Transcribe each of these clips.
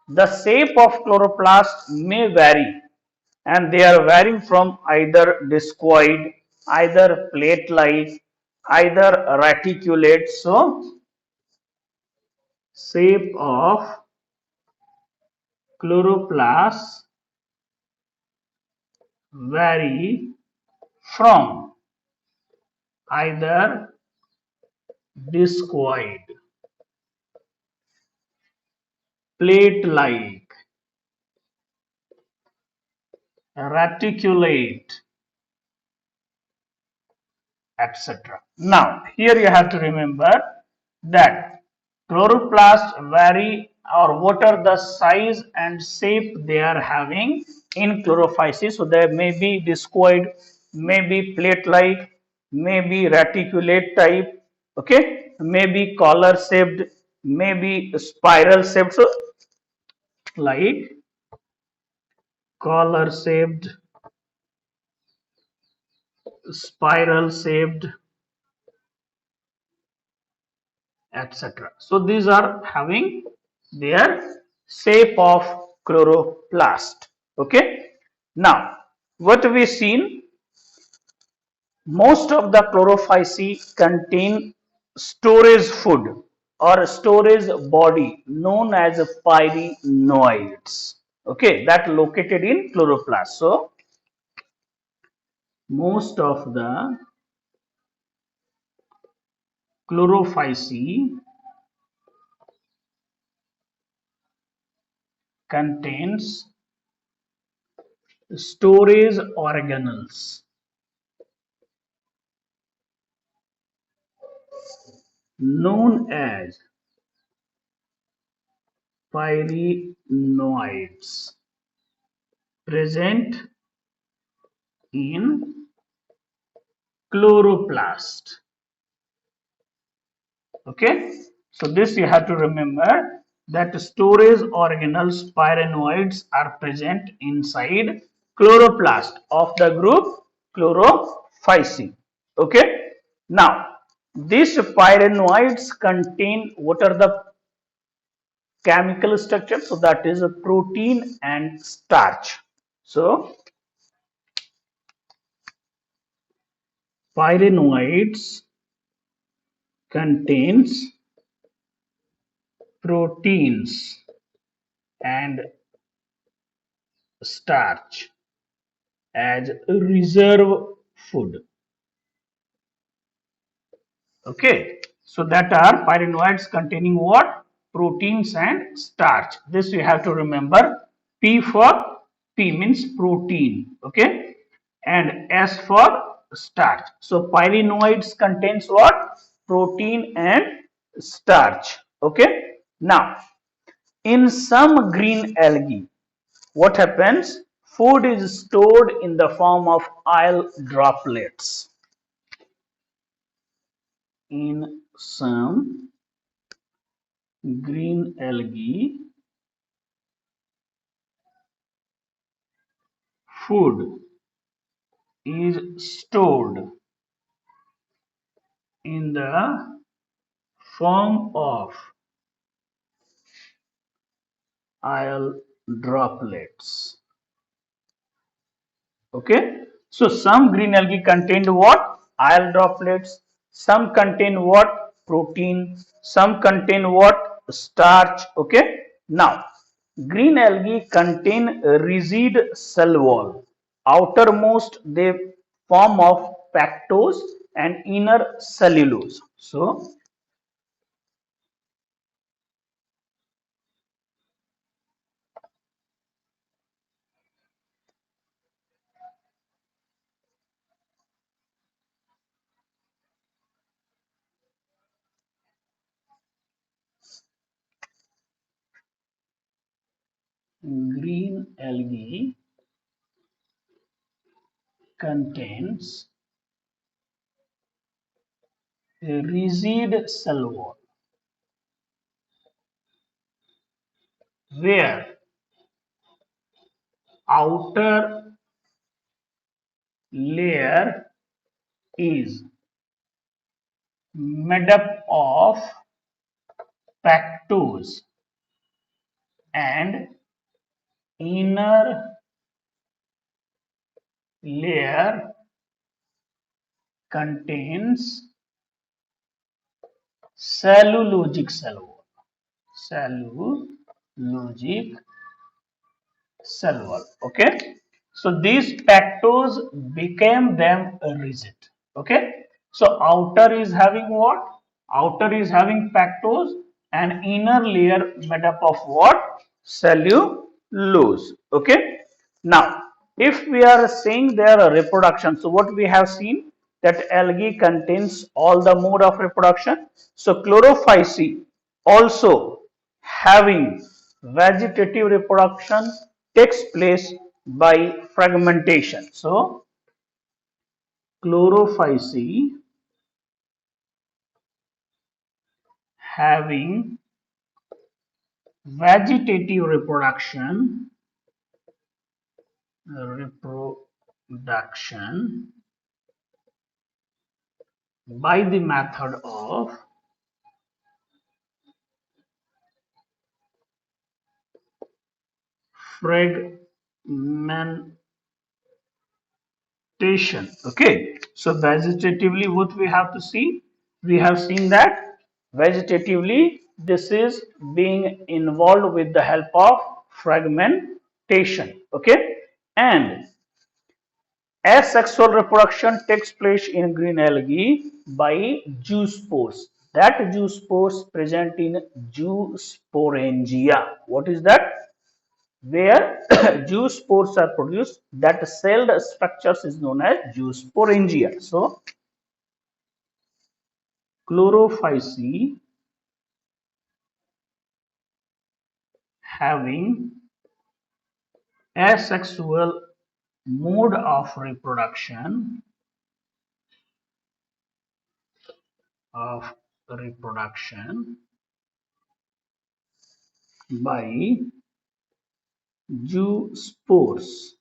The shape of chloroplast may vary, and they are varying from either discoid, either plate-like, either reticulate. So, shape of chloroplast vary from either discoid, plate-like, reticulate, etc. Now, here you have to remember that chloroplast vary or what are the size and shape they are having in chlorophysis. So, there may be discoid, may be plate-like, may be reticulate type, okay, may be collar shaped, may be spiral shaped. So, like collar shaped, spiral shaped, etc. So these are having their shape of chloroplast. Okay. Now, what we seen, most of the chlorophyceae contain storage food or storage body known as pyrenoids. Okay, that located in chloroplast. So most of the chlorophyceae contains storage organelles known as pyrenoids present in chloroplast. Okay, so this you have to remember that storage organelles pyrenoids are present inside chloroplast of the group chlorophyceae. Okay, now these pyrenoids contain what are the chemical structure? So that is a protein and starch. So pyrenoids contains proteins and starch as reserve food. Okay, so that are pyrenoids containing what? Proteins and starch. This you have to remember. P for P means protein. Okay, and S for starch. So pyrenoids contains what? Protein and starch. Okay. Now, in some green algae, what happens? Food is stored in the form of oil droplets. In some green algae, food is stored in the form of oil droplets. Okay, so some green algae contained what? Oil droplets. Some contain what? Protein. Some contain what? Starch. Okay, now green algae contain rigid cell wall. Outermost they form of pectose and inner cellulose. So green algae contains a rigid cell wall where outer layer is made up of pectose and inner layer contains cellulosic cell wall. Cellulosic cell wall. Okay. So these pectors became them rigid. Okay. So outer is having what? Outer is having pectors and inner layer made up of what? Cellulose. Okay. Now, if we are saying their reproduction, so what we have seen that algae contains all the mode of reproduction. So chlorophyce also having vegetative reproduction takes place by fragmentation. So chlorophyce having vegetative reproduction by the method of fragmentation. Okay, so vegetatively, what we have to see? We have seen that vegetatively, this is being involved with the help of fragmentation. Okay, and asexual reproduction takes place in green algae by zoospores. That zoospores present in zoosporangia. What is that? Where zoospores are produced, that celled structures is known as zoosporangia. So chlorophyce having asexual mode of reproduction by zoospores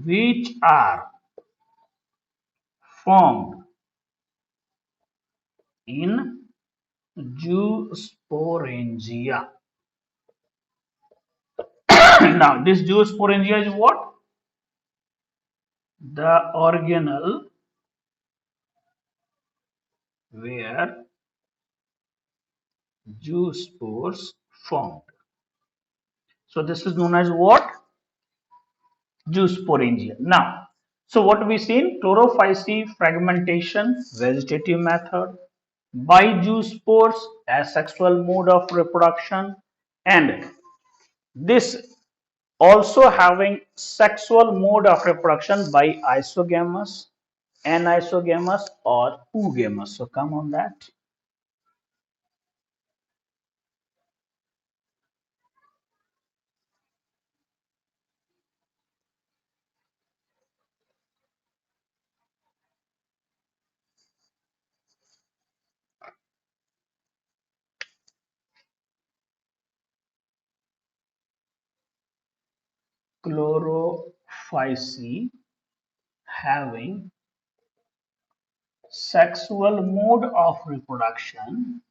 which are formed in zoosporangia. Now this zoosporangia is what? The organelle where zoospores formed. So this is known as what? Zoosporangia. Now, so what we seen? Chlorophyce fragmentation, vegetative method, by zoospores, asexual mode of reproduction, and this also having sexual mode of reproduction by isogamous, anisogamous, or oogamous. So come on that. Chlorophyce having sexual mode of reproduction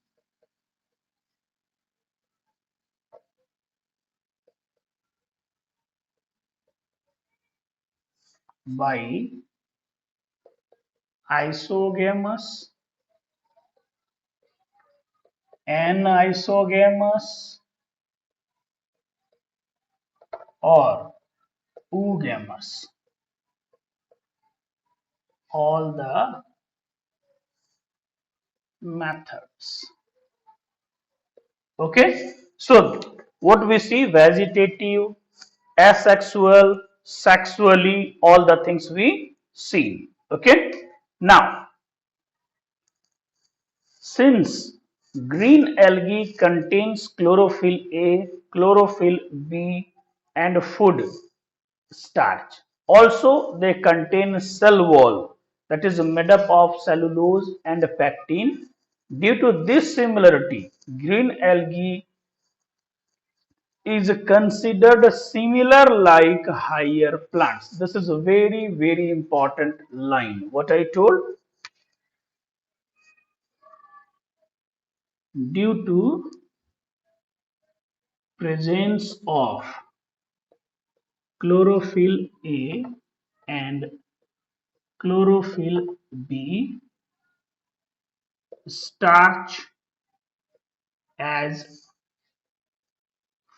by isogamous, anisogamous, or oogamous. All the methods. Okay, so what we see: vegetative, asexual, sexually, all the things we see. Okay, now since green algae contains chlorophyll A, chlorophyll B, and food starch. Also, they contain cell wall that is made up of cellulose and pectin. Due to this similarity, green algae is considered similar like higher plants. This is a very, very important line. What I told, due to presence of chlorophyll A and chlorophyll B, starch as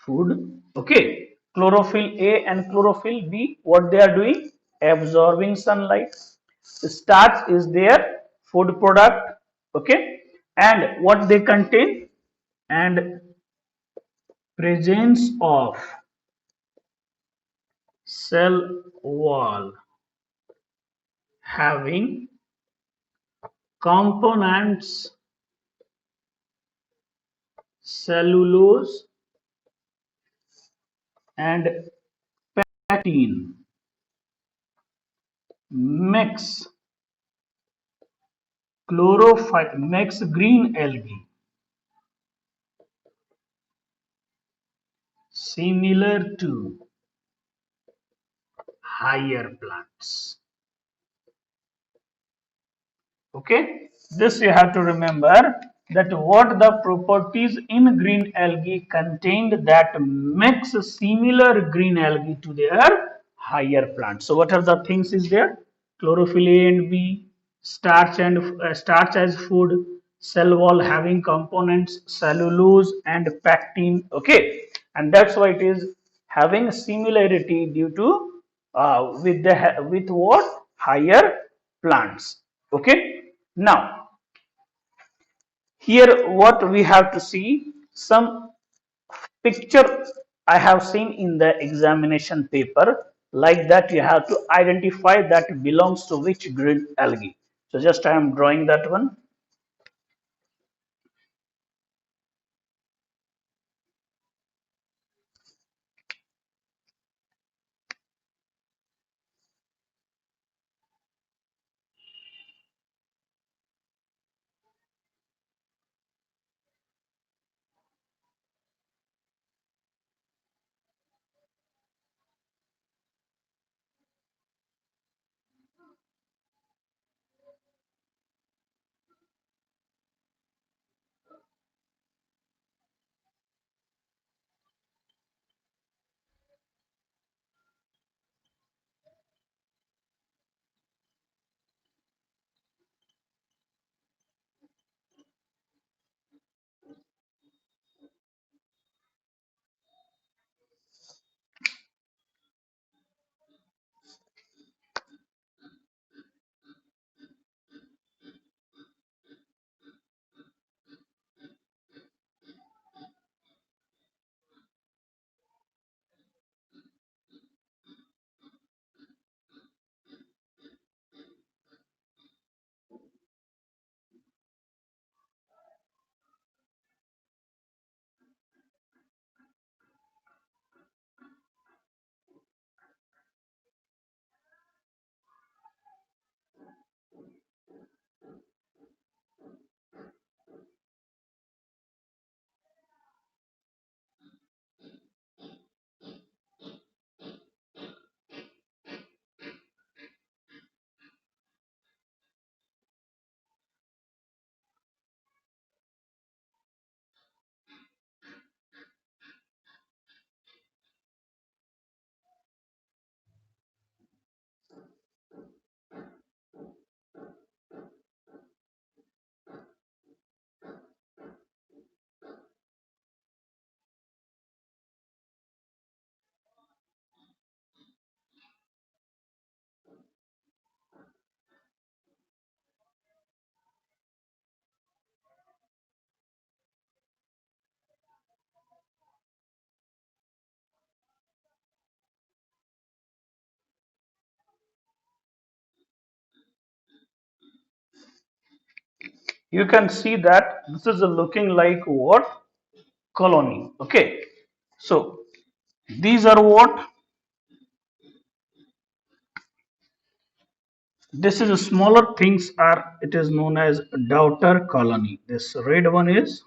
food. Okay, chlorophyll A and chlorophyll B, what they are doing? Absorbing sunlight. Starch is their food product. Okay, and what they contain? And presence of cell wall having components cellulose and pectin makes chlorophyll, makes green algae similar to higher plants. Okay, this you have to remember, that what the properties in green algae contained that makes similar green algae to their higher plants. So what are the things is there? Chlorophyll A and B, starch and starch as food, cell wall having components cellulose and pectin. Okay, and that's why it is having similarity due to with the with what? Higher plants. Okay, now here what we have to see, some picture I have seen in the examination paper, like that you have to identify that belongs to which green algae. So just I am drawing that one. You can see that this is looking like what? Colony. Okay, so these are what? This is a smaller things are, it is known as daughter colony. This red one is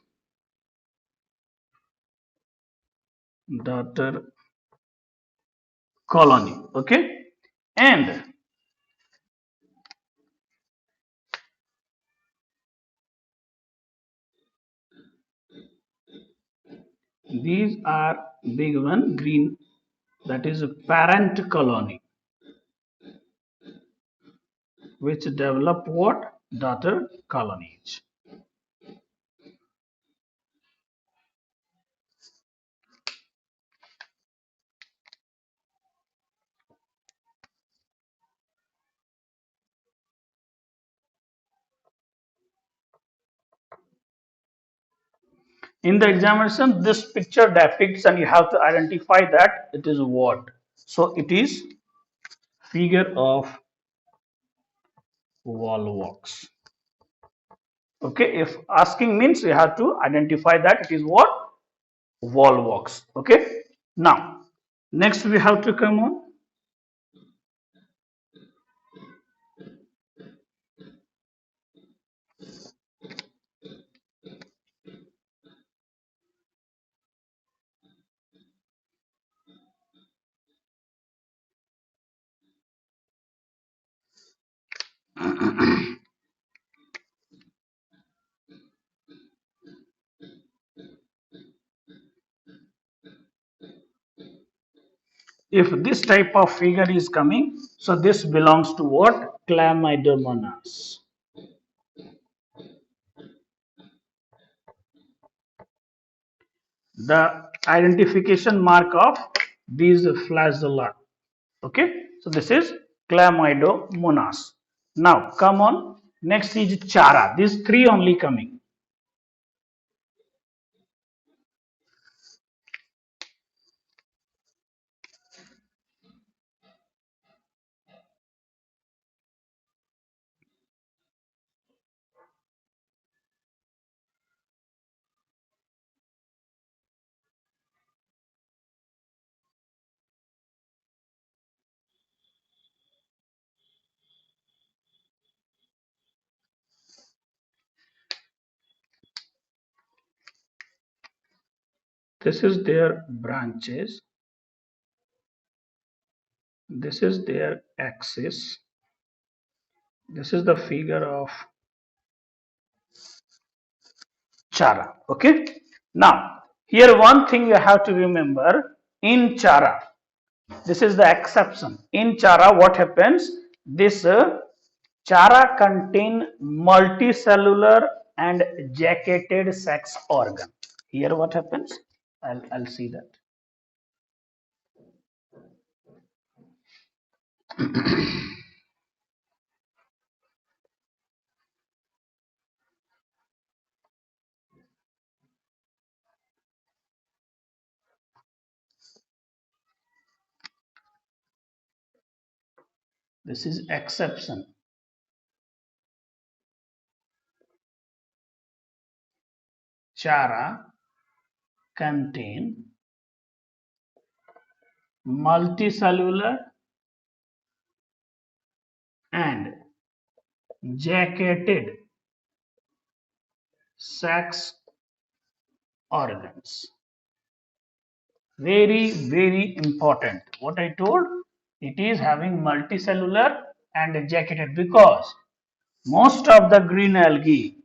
daughter colony. Okay, and These are big one green, that is a parent colony, which develop what? Daughter colonies. In the examination, this picture depicts and you have to identify that it is what. So it is figure of volvox. Okay, if asking means you have to identify that it is what? Volvox. Okay, now next we have to come on. If this type of figure is coming, so this belongs to what? Chlamydomonas. The identification mark of these flagella. Okay, so this is Chlamydomonas. Now come on, next is Chara. These three only coming. This is their branches. This is their axis. This is the figure of Chara. Okay. Now, here one thing you have to remember in Chara. This is the exception. In Chara, what happens? This Chara contain multicellular and jacketed sex organ. Here what happens? I'll see that. This is exception. Chara contain multicellular and jacketed sex organs. Very important. What I told, it is having multicellular and jacketed because most of the green algae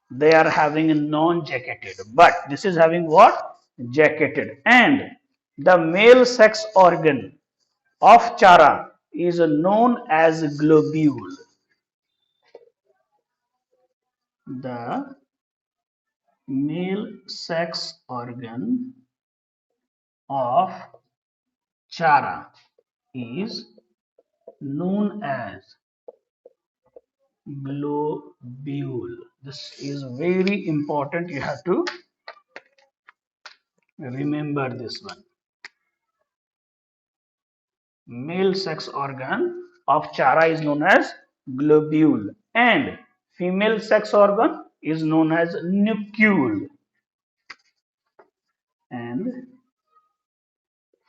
they are having a non-jacketed, but this is having what? Jacketed. And the male sex organ of Chara is known as globule. The male sex organ of Chara is known as globule. This is very important. You have to remember this one. Male sex organ of Chara is known as globule and female sex organ is known as nucule. And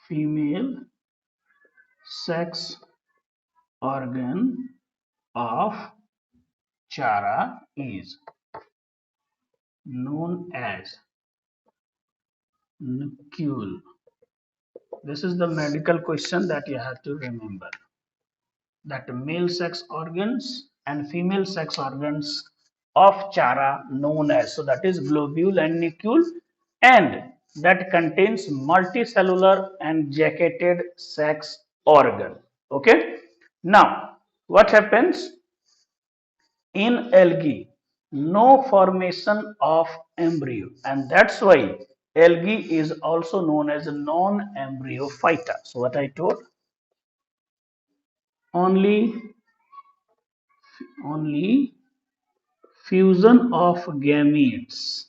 female sex organ of Chara is known as nucule. This is the medical question that you have to remember. That male sex organs and female sex organs of Chara known as, so that is globule and nucule, and that contains multicellular and jacketed sex organ. Okay. Now, what happens in algae? No formation of embryo, and that's why algae is also known as a non-embryo phyta. So, what I told, only only fusion of gametes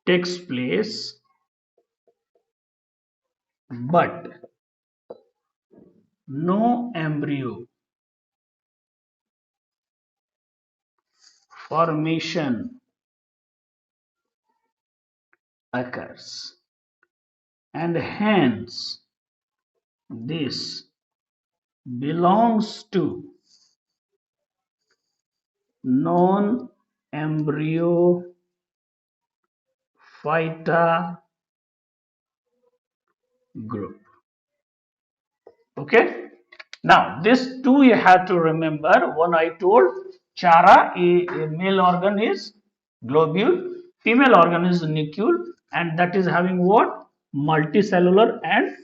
takes place, but no embryo formation occurs, and hence this belongs to non-embryo phyta group. Okay. Now, this two you have to remember. One I told, chara, a male organ is globule, female organ is nucleus, and that is having what? Multicellular and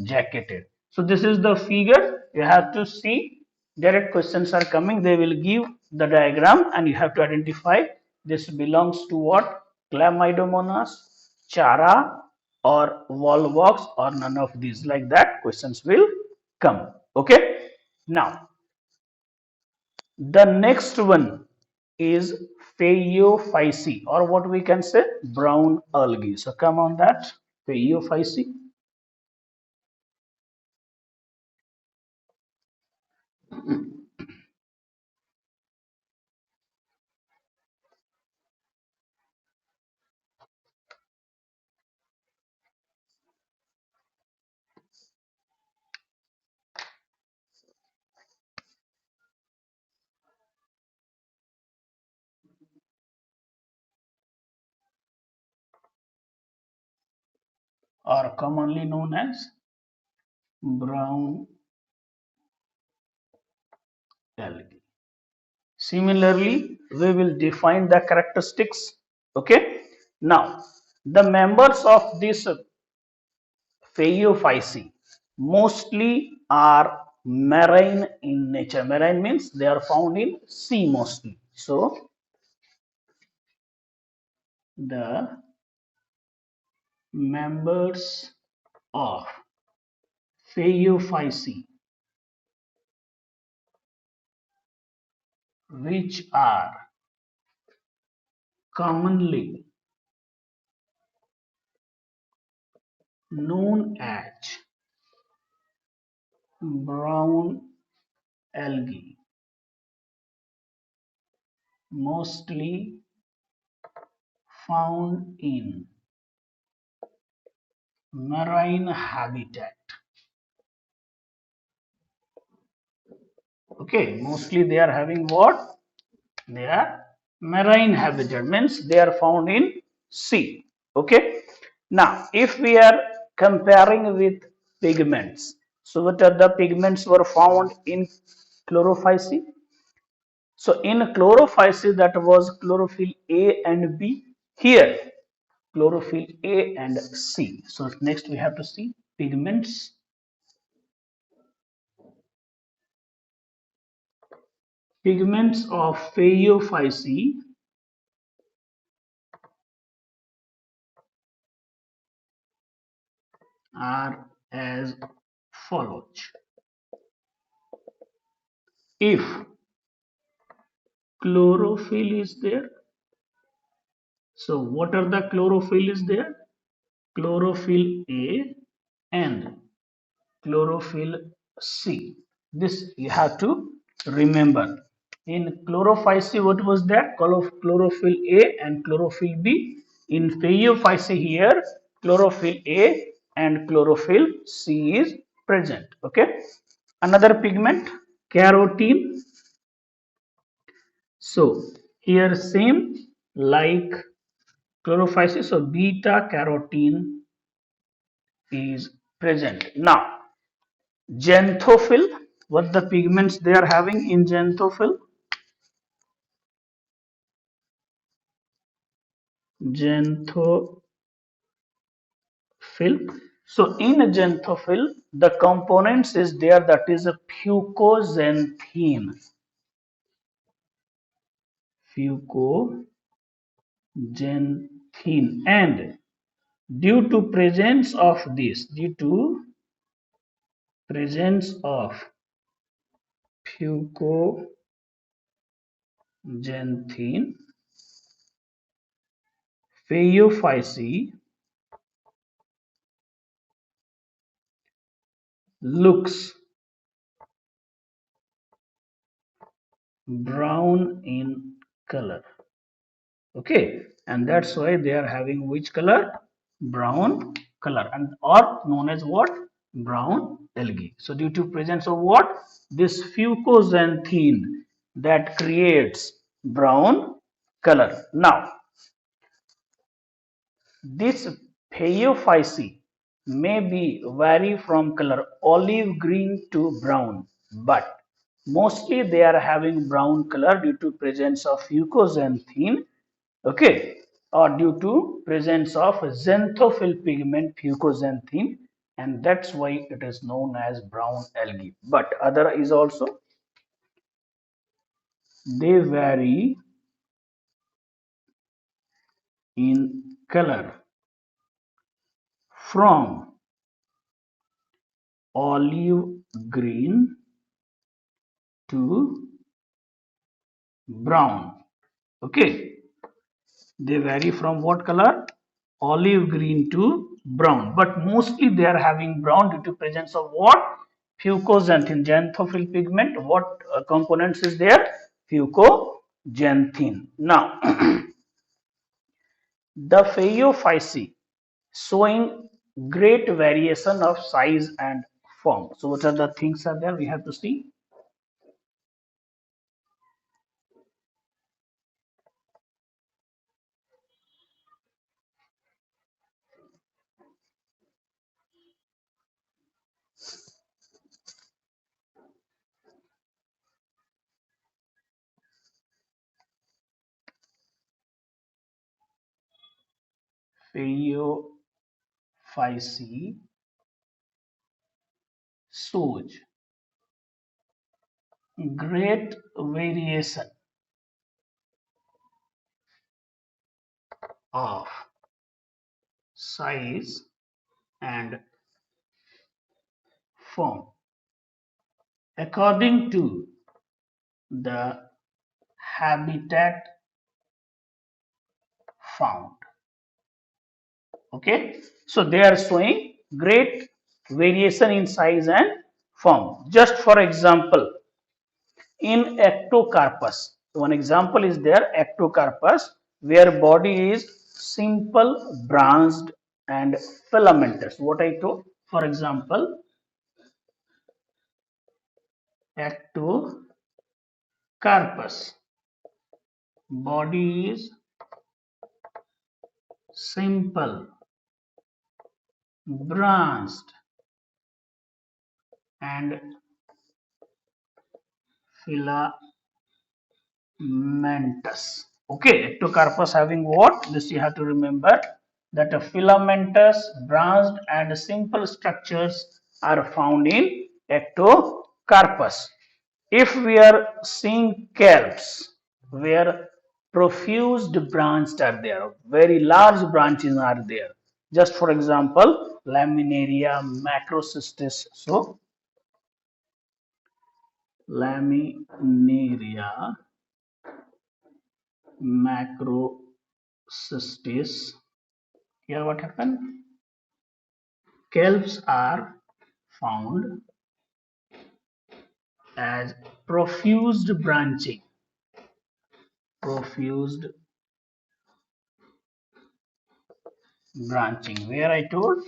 jacketed. So, this is the figure. You have to see. Direct questions are coming. They will give the diagram, and you have to identify this belongs to what? Chlamydomonas, chara, or volvox, or none of these. Like that, questions will come. Okay. Now, the next one is Phaeophyce, or what we can say, brown algae. So come on that, Phaeophyce. Or commonly known as brown algae. Similarly, we will define the characteristics. Okay. Now, the members of this Phaeophyce mostly are marine in nature. Marine means they are found in sea mostly. So, the members of Phaeophyce, which are commonly known as brown algae, mostly found in marine habitat. Okay, mostly they are having what? They are marine habitat, means they are found in sea. Okay. Now, if we are comparing with pigments, so what are the pigments were found in chlorophyce? So in chlorophyce, that was chlorophyll A and B. Here, chlorophyll A and C. So next we have to see pigments. Pigments of Phaeophyce are as follows. If chlorophyll is there, so what are the chlorophyll is there? Chlorophyll A and chlorophyll C. This you have to remember. In chlorophyce, what was that? Chlorophyll A and chlorophyll B. In Phaeophyce here, chlorophyll A and chlorophyll C is present. Okay. Another pigment, carotene. So here same like chlorophyce. So beta carotene is present. Now xanthophyll, what the pigments they are having in xanthophyll? Xanthophil. So in a xanthophil, the components is there, that is a fucoxanthine. Fucoxanthine. And due to presence of this, due to presence of fucoxanthine, phaeophyce looks brown in color. Okay, and that's why they are having which color? Brown color, and or known as what? Brown algae. So due to presence of what? This fucoxanthine that creates brown color. Now this phaeophyce may be vary from color olive green to brown, but mostly they are having brown color due to presence of fucoxanthine, okay, or due to presence of xanthophyll pigment fucoxanthine, and that's why it is known as brown algae. But other is also, they vary in color from olive green to brown. Okay, they vary from what color? Olive green to brown, but mostly they are having brown due to presence of what? Fucoxanthin, xanthophyll pigment. What components is there? Fucoxanthin. Now the phaeophyce showing great variation of size and form. So what are the things are there we have to see? Phaeophyce shows great variation of size and form according to the habitat found. Okay, so they are showing great variation in size and form. Just for example, in ectocarpus, one example is there, ectocarpus, where body is simple, branched and filamentous. What I told, for example, ectocarpus, body is simple, branched and filamentous. Okay, ectocarpus having what? This you have to remember, that a filamentous, branched and simple structures are found in ectocarpus. If we are seeing kelps where profused branches are there, very large branches are there. Just for example, Laminaria macrocystis. So, Laminaria macrocystis. Here what happened? Kelps are found as profused branching. Profused branching. Where I told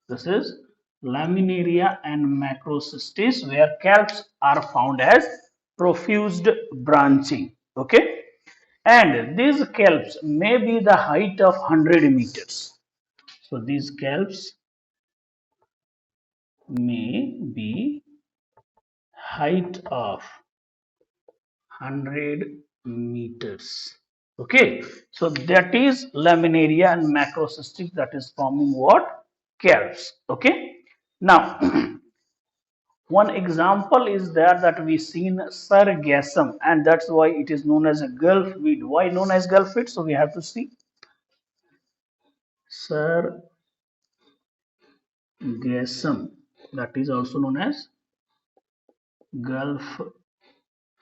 this is Laminaria and macrocystis, where kelps are found as profused branching. Okay, and these kelps may be the height of 100 meters. So these kelps may be height of 100 meters. Okay, so that is laminaria and macrocystic, that is forming what? Calves. Okay, now one example is there that we seen sargassum, and that's why it is known as a gulf weed. Why known as gulf weed? So we have to see sargassum, that is also known as gulf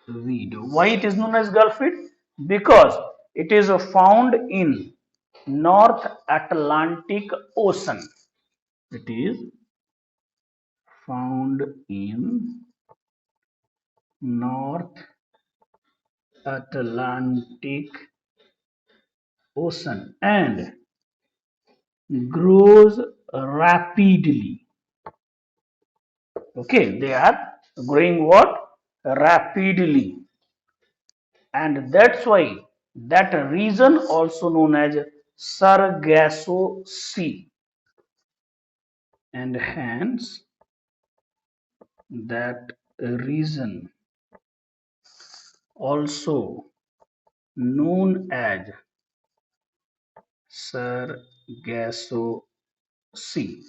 weed. Why it is known as gulf weed? Because it is found in North Atlantic Ocean. It is found in North Atlantic Ocean and grows rapidly. Okay, they are growing what? Rapidly. And that's why that region also known as Sargasso Sea. And hence that region also known as Sargasso Sea.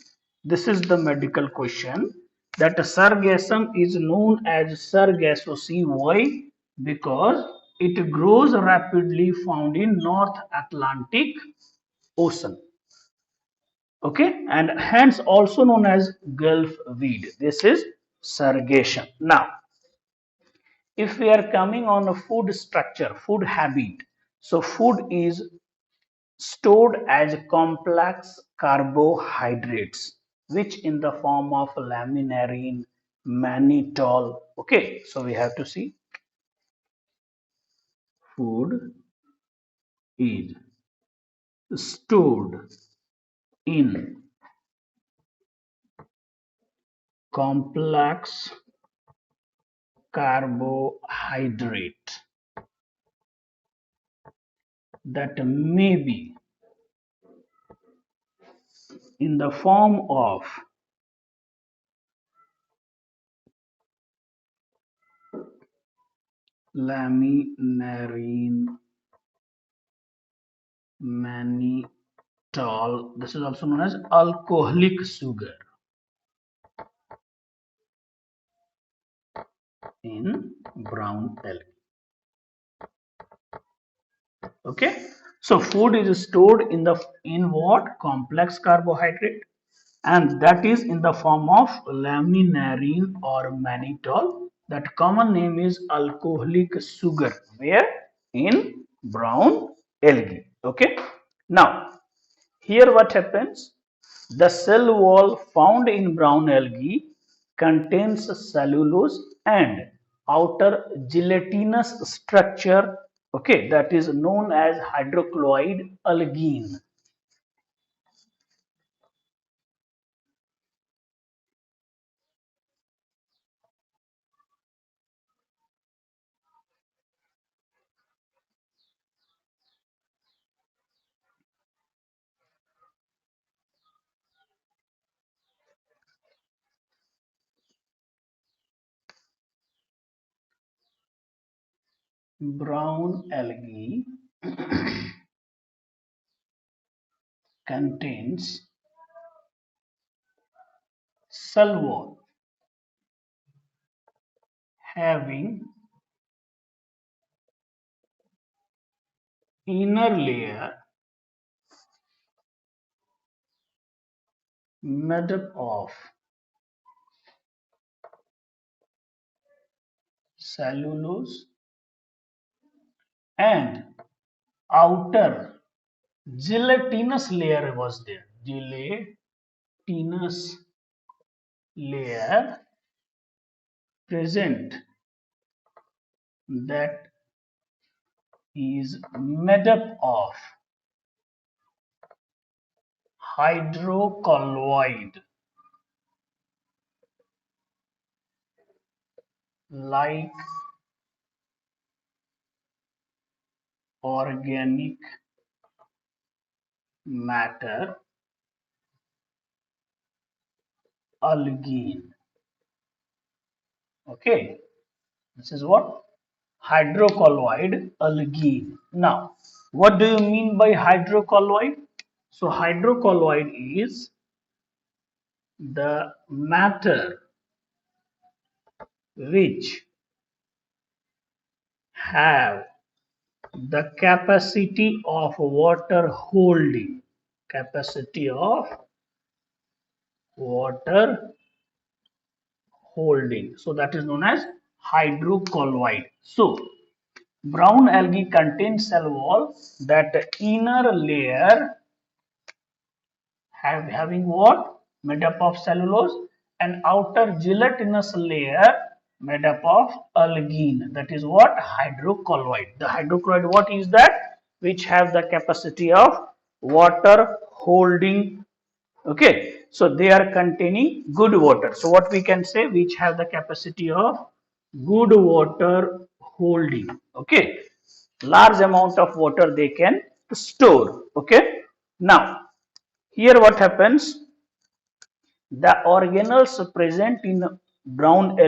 This is the medical question, that sargassum is known as Sargasso Sea. Why? Because it grows rapidly, found in North Atlantic Ocean. Okay, and hence also known as Gulf weed. This is sargassum. Now, if we are coming on a food structure, food habit, so food is stored as complex carbohydrates, which in the form of laminarin, mannitol. Okay, so we have to see food is stored in complex carbohydrate that may be in the form of laminarin, mannitol. This is also known as alcoholic sugar in brown algae. Okay, so food is stored in what? Complex carbohydrate, and that is in the form of laminarin or mannitol. That common name is alcoholic sugar, where? In brown algae. Okay, now here what happens? The cell wall found in brown algae contains cellulose and outer gelatinous structure, okay, that is known as hydrochloride algene. Brown algae contains cell wall having inner layer made up of cellulose and outer gelatinous layer was there. Gelatinous layer present that is made up of hydrocolloid like organic matter algene. Okay, this is what? Hydrocolloid algene. Now, What do you mean by hydrocolloid? So hydrocolloid is the matter which have the capacity of water holding, capacity of water holding. So that is known as hydrocolloid. So brown algae contains cell wall, that inner layer having what? Made up of cellulose, and outer gelatinous layer made up of algine. That is what? Hydrocolloid. The hydrocolloid, what is that? Which have the capacity of water holding. Okay, so they are containing good water. So what we can say? Which have the capacity of good water holding. Okay, large amount of water they can store. Okay, now here what happens? The organelles present in brown